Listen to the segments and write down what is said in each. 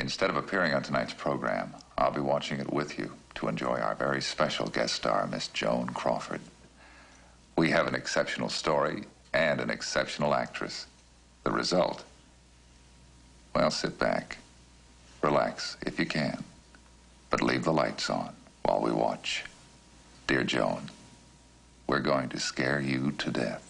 Instead of appearing on tonight's program, I'll be watching it with you to enjoy our very special guest star, Miss Joan Crawford. We have an exceptional story and an exceptional actress. The result? Well, sit back, relax if you can, but leave the lights on while we watch. Dear Joan, we're going to scare you to death.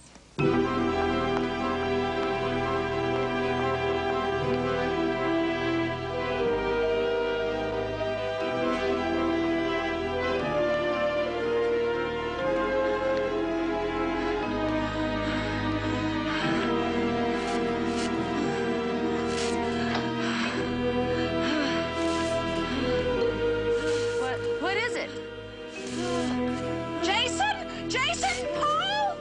What is it? Jason! Jason! Paul!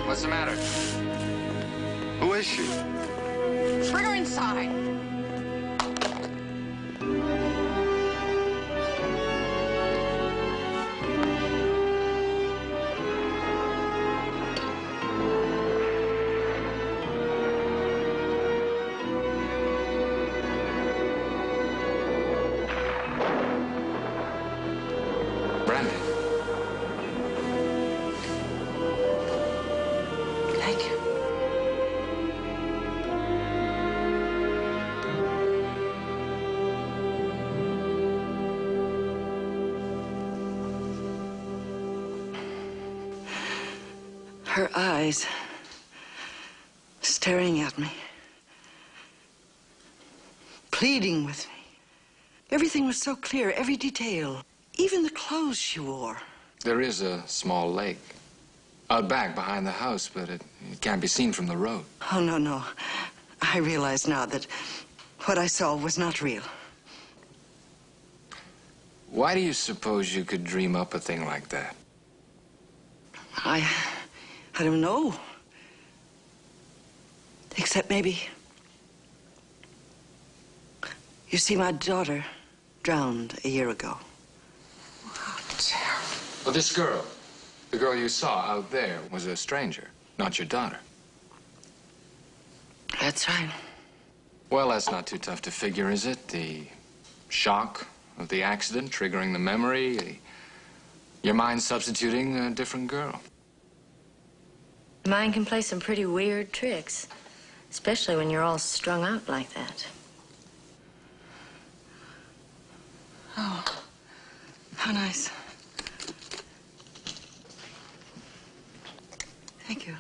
What's the matter? Who is she? Bring her inside. Brandy. Thank you. Her eyes staring at me, pleading with me. Everything was so clear, every detail, even the clothes she wore. There is a small lake out back behind the house, but it can't be seen from the road. Oh, no. I realize now that what I saw was not real. Why do you suppose you could dream up a thing like that? I don't know. Except maybe... You see, my daughter drowned a year ago. Oh, terrible. Well, this girl, the girl you saw out there, was a stranger, not your daughter. That's right. Well, that's not too tough to figure, is it? The shock of the accident triggering the memory, your mind substituting a different girl. The mind can play some pretty weird tricks, especially when you're all strung out like that. Oh, how nice. Thank you.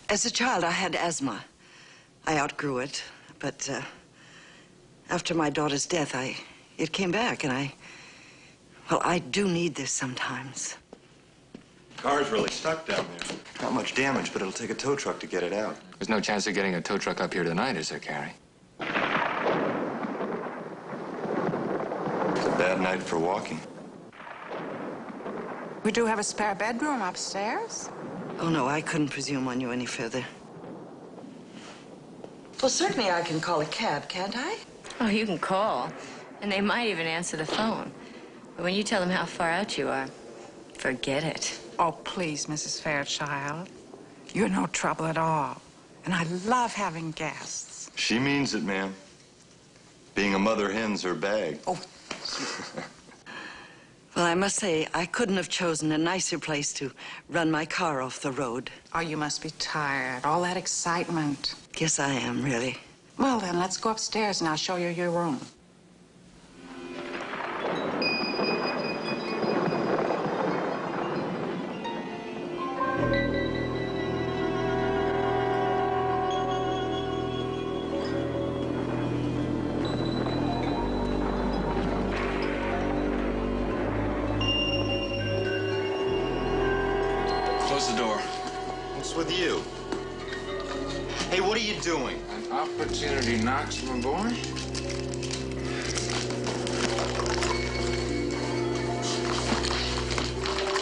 As a child, I had asthma. I outgrew it, but after my daughter's death, it came back, and I do need this sometimes. Car's really stuck down there. Not much damage, but it'll take a tow truck to get it out. There's no chance of getting a tow truck up here tonight, is there, Carrie? It's a bad night for walking. We do have a spare bedroom upstairs. Oh, no, I couldn't presume on you any further. Well, certainly I can call a cab, can't I? Oh, you can call, and they might even answer the phone. But when you tell them how far out you are, forget it. Oh, please, Mrs. Fairchild. You're no trouble at all. And I love having guests. She means it, ma'am. Being a mother hen's her bag. Oh. Well, I must say, I couldn't have chosen a nicer place to run my car off the road. Oh, you must be tired. All that excitement. Yes, I am, really. Well, then, let's go upstairs and I'll show you your room. Close the door. What's with you? Hey, what are you doing? An opportunity knocks, my boy.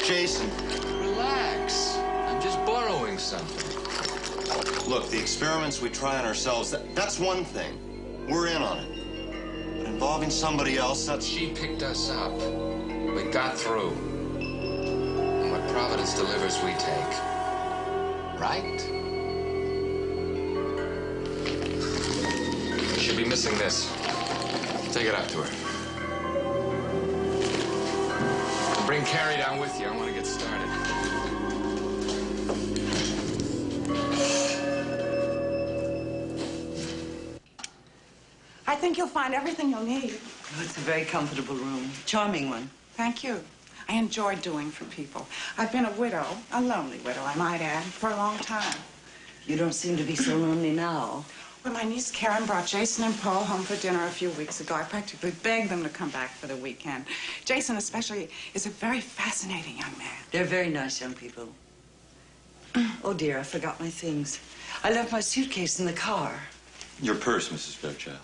Jason. Relax. I'm just borrowing something. Look, the experiments we try on ourselves, that's one thing. We're in on it. But involving somebody else. That's... She picked us up. We got through. And what Providence delivers, we take. Right? Should be missing this. Take it up to her. Bring Carrie down with you. I want to get started. I think you'll find everything you'll need. Oh, it's a very comfortable room. Charming one. Thank you. I enjoy doing for people. I've been a widow, a lonely widow, I might add, for a long time. You don't seem to be so lonely now. When my niece Karen brought Jason and Paul home for dinner a few weeks ago, I practically begged them to come back for the weekend. Jason especially is a very fascinating young man. They're very nice young people. Oh, dear, I forgot my things. I left my suitcase in the car. Your purse, Mrs. Fairchild.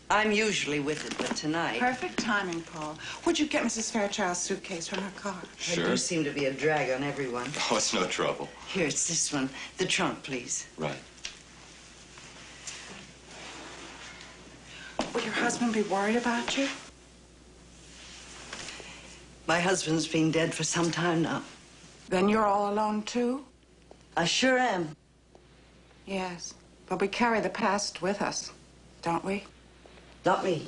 I'm usually with it, but tonight... Perfect timing, Paul. Would you get Mrs. Fairchild's suitcase from her car? Sure. I do seem to be a drag on everyone. Oh, it's no trouble. Here, it's this one. The trunk, please. Right. Would your husband be worried about you? My husband's been dead for some time now. Then you're all alone, too? I sure am. Yes. But we carry the past with us, don't we? Not me.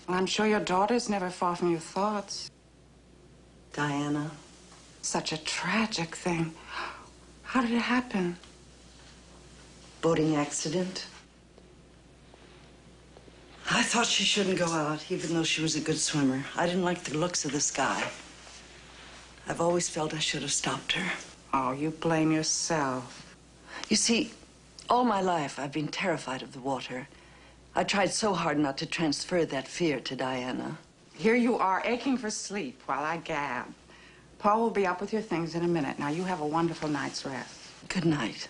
Well, I'm sure your daughter's never far from your thoughts. Diana. Such a tragic thing. How did it happen? Boating accident. I thought she shouldn't go out, even though she was a good swimmer. I didn't like the looks of the sky. I've always felt I should have stopped her. Oh, you blame yourself. You see, all my life I've been terrified of the water. I tried so hard not to transfer that fear to Diana. Here you are, aching for sleep while I gab. Paul will be up with your things in a minute. Now, you have a wonderful night's rest. Good night.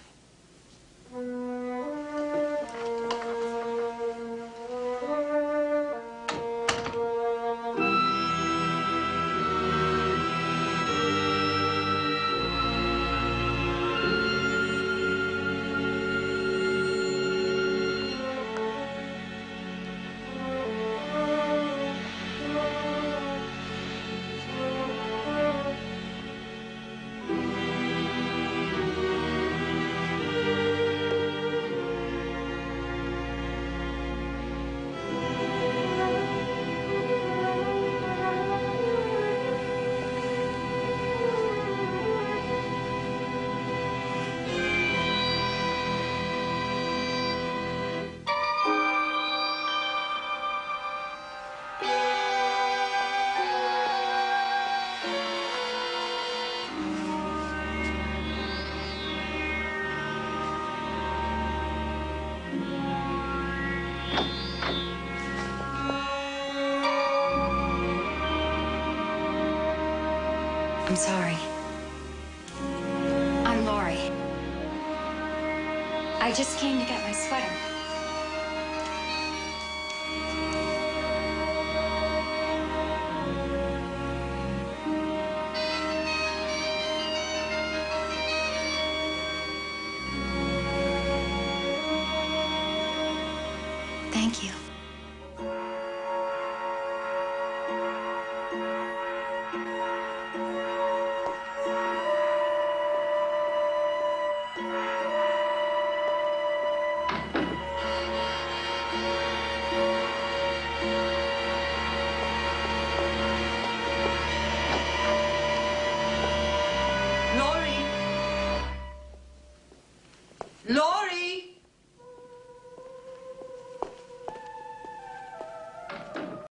I'm sorry. I'm Lori. I just came to get my sweater.